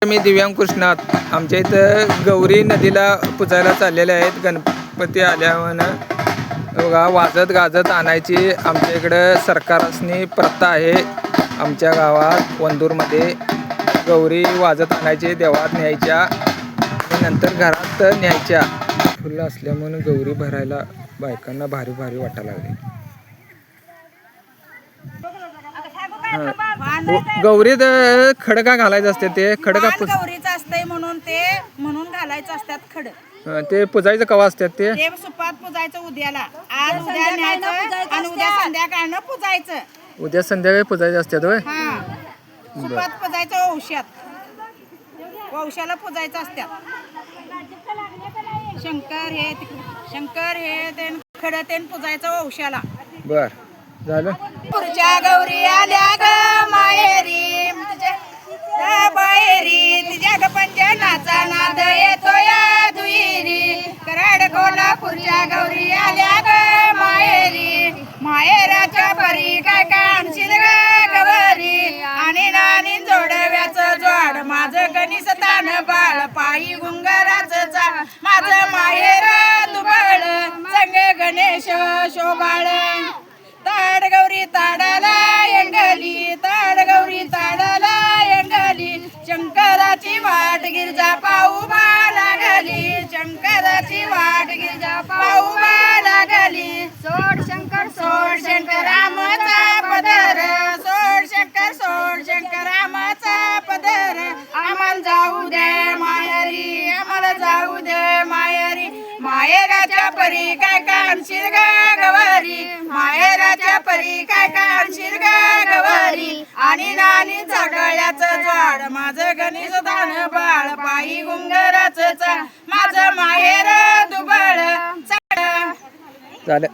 मी दिव्यांग कृष्णात. आमच्या इथं गौरी नदीला पुजायला चाललेले आहेत. गणपती आल्यावर बघा वाजत गाजत आणायची आमच्या इकडं सरकारसनी प्रथा आहे. आमच्या गावात वंदूरमध्ये गौरी वाजत आणायचे, देवात न्यायच्या आणि नंतर घरात न्यायच्या. फुलं असल्यामुळे गौरी भरायला बायकांना भारी भारी वाटायला लागले. गौरीत खडका घालायचं असते, ते खडका गौरीचं असतंय म्हणून घालायचं असतात खड. ते पुजायचं कवा असतात ते सुपात पुजायचं उद्याला. आज उद्या न्यायचं आणि उद्या संध्याकाळनं पुजायचं. उद्या संध्याकाळी पुजायचं असतात होय. सुपात पुजायचं वंशाला पुजायचं असतात. शंकर हे ते खड ते पुजायचं वंशाला. बर झालं. पुढच्या गौरी आल्या ग माहेरी बाहेरी, तिच्या ग पंजनाचा नाद येतो या दुहेरी. कराड कोल्हापूरच्या गौरी आल्या ग माहेरी. माहेराच्या परी काय काय आणशील ग गवरी. आणि नानी जोडव्याचं जोड माझं गणिस तान बाळ. पायी गुंगराचं चा माझं माहेर दुबळ. संगे गणेश शोभाळ. ताड गौरी ताडाला यंगली, ताड गौरी ताडाला यंगली. शंकराची वाट गिरजा पाऊ बा लागली. शंकराची वाट गिरजा पाऊ बा लागली. सोड शंकर रामाचा पदर. सोड शंकर रामाचा पदर. आम्हाला जाऊ दे माहेरी, आम्हाला जाऊ दे माहेरी. माहेराच्या परी काय काय आणशील ग गवारी. माहेराच्या परी काय काय आणशील ग गवारी. आणि नानी झागळ्याचं झाड माझं गणेश दान बाळ. पायी गुंगराचं चा माझं माहेर दुबळ. झालं.